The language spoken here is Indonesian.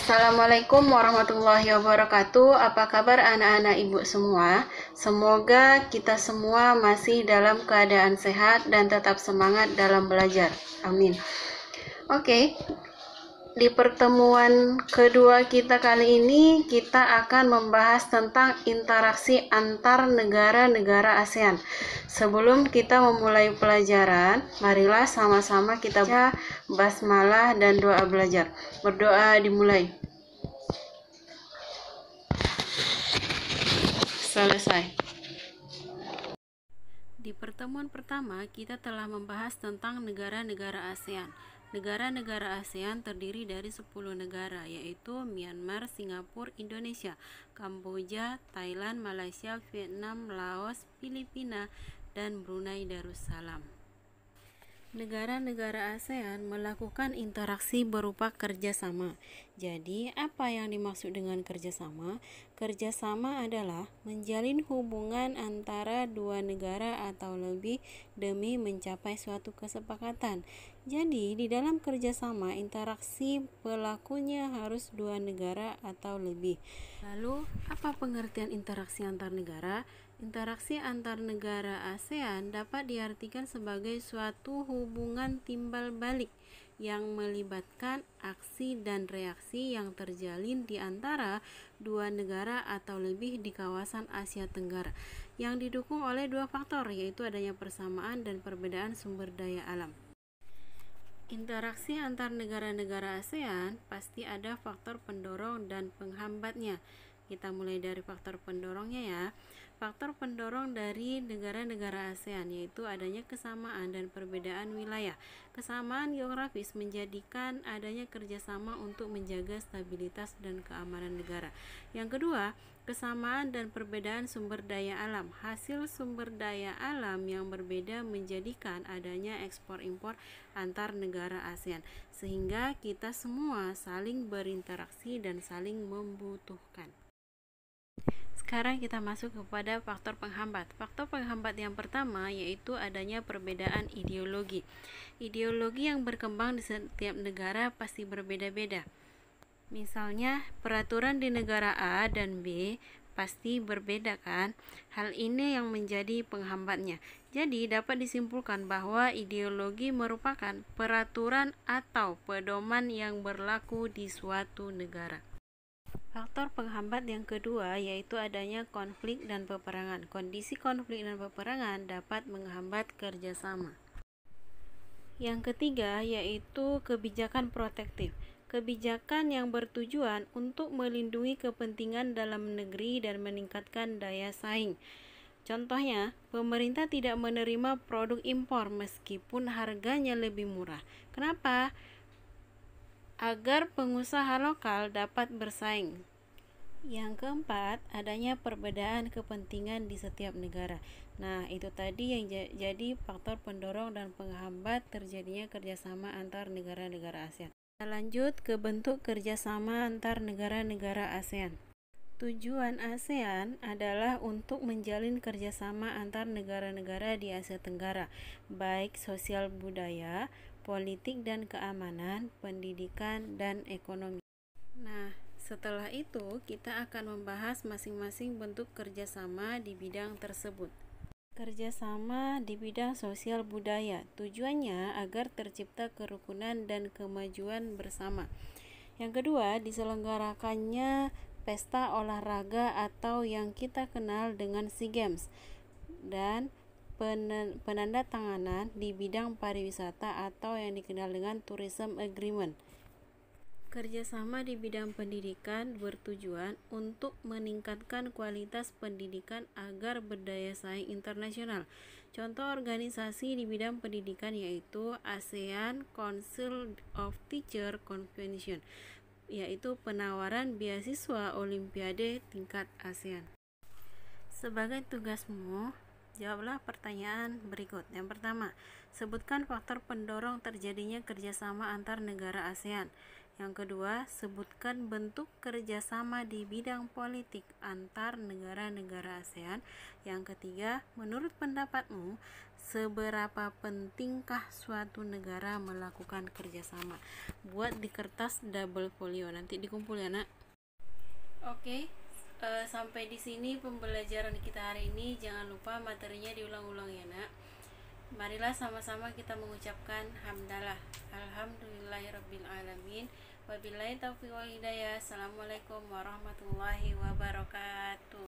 Assalamualaikum warahmatullahi wabarakatuh. Apa kabar anak-anak ibu semua? Semoga kita semua masih dalam keadaan sehat dan tetap semangat dalam belajar. Amin. Oke, di pertemuan kedua kita kali ini kita akan membahas tentang interaksi antar negara-negara ASEAN. Sebelum kita memulai pelajaran, marilah sama-sama kita baca basmalah dan doa belajar. Berdoa dimulai. Selesai. Di pertemuan pertama, kita telah membahas tentang negara-negara ASEAN. Negara-negara ASEAN terdiri dari 10 negara, yaitu Myanmar, Singapura, Indonesia, Kamboja, Thailand, Malaysia, Vietnam, Laos, Filipina, dan Brunei Darussalam. Negara-negara ASEAN melakukan interaksi berupa kerjasama. Jadi, apa yang dimaksud dengan kerjasama? Kerjasama adalah menjalin hubungan antara dua negara atau lebih demi mencapai suatu kesepakatan. Jadi, di dalam kerjasama, interaksi pelakunya harus dua negara atau lebih. Lalu, apa pengertian interaksi antar negara? Interaksi antar negara ASEAN dapat diartikan sebagai suatu hubungan timbal balik yang melibatkan aksi dan reaksi yang terjalin di antara dua negara atau lebih di kawasan Asia Tenggara, yang didukung oleh dua faktor, yaitu adanya persamaan dan perbedaan sumber daya alam. Interaksi antar negara-negara ASEAN pasti ada faktor pendorong dan penghambatnya. Kita mulai dari faktor pendorongnya ya. Faktor pendorong dari negara-negara ASEAN yaitu adanya kesamaan dan perbedaan wilayah. Kesamaan geografis menjadikan adanya kerjasama untuk menjaga stabilitas dan keamanan negara. Yang kedua, kesamaan dan perbedaan sumber daya alam. Hasil sumber daya alam yang berbeda menjadikan adanya ekspor-impor antar negara ASEAN, sehingga kita semua saling berinteraksi dan saling membutuhkan. Sekarang kita masuk kepada faktor penghambat. Faktor penghambat yang pertama yaitu adanya perbedaan ideologi. Ideologi yang berkembang di setiap negara pasti berbeda-beda. Misalnya, peraturan di negara A dan B pasti berbeda kan? Hal ini yang menjadi penghambatnya. Jadi, dapat disimpulkan bahwa ideologi merupakan peraturan atau pedoman yang berlaku di suatu negara. Faktor penghambat yang kedua yaitu adanya konflik dan peperangan. Kondisi konflik dan peperangan dapat menghambat kerjasama. Yang ketiga yaitu kebijakan protektif. Kebijakan yang bertujuan untuk melindungi kepentingan dalam negeri dan meningkatkan daya saing. Contohnya, pemerintah tidak menerima produk impor meskipun harganya lebih murah. Kenapa? Agar pengusaha lokal dapat bersaing. Yang keempat, adanya perbedaan kepentingan di setiap negara. Nah, itu tadi yang jadi faktor pendorong dan penghambat terjadinya kerjasama antar negara-negara ASEAN. Kita lanjut ke bentuk kerjasama antar negara-negara ASEAN. Tujuan ASEAN adalah untuk menjalin kerjasama antar negara-negara di Asia Tenggara, baik sosial budaya, politik dan keamanan, pendidikan, dan ekonomi. Nah, setelah itu kita akan membahas masing-masing bentuk kerjasama di bidang tersebut. Kerjasama di bidang sosial budaya, tujuannya agar tercipta kerukunan dan kemajuan bersama. Yang kedua, diselenggarakannya pesta olahraga atau yang kita kenal dengan SEA Games dan penandatanganan di bidang pariwisata atau yang dikenal dengan Tourism Agreement. Kerjasama di bidang pendidikan bertujuan untuk meningkatkan kualitas pendidikan agar berdaya saing internasional. Contoh organisasi di bidang pendidikan yaitu ASEAN Council of Teacher Convention, yaitu penawaran beasiswa Olimpiade tingkat ASEAN. Sebagai tugasmu, jawablah pertanyaan berikut. Yang pertama, sebutkan faktor pendorong terjadinya kerjasama antar negara ASEAN. Yang kedua, sebutkan bentuk kerjasama di bidang politik antar negara-negara ASEAN. Yang ketiga, menurut pendapatmu, seberapa pentingkah suatu negara melakukan kerjasama? Buat di kertas double folio, nanti dikumpul ya nak. Oke, sampai di sini pembelajaran kita hari ini. Jangan lupa materinya diulang-ulang ya nak. Marilah sama-sama kita mengucapkan hamdalah. Alhamdulillahirrabbilalamin. Wabillahi taufiq wal hidayah. Assalamualaikum warahmatullahi wabarakatuh.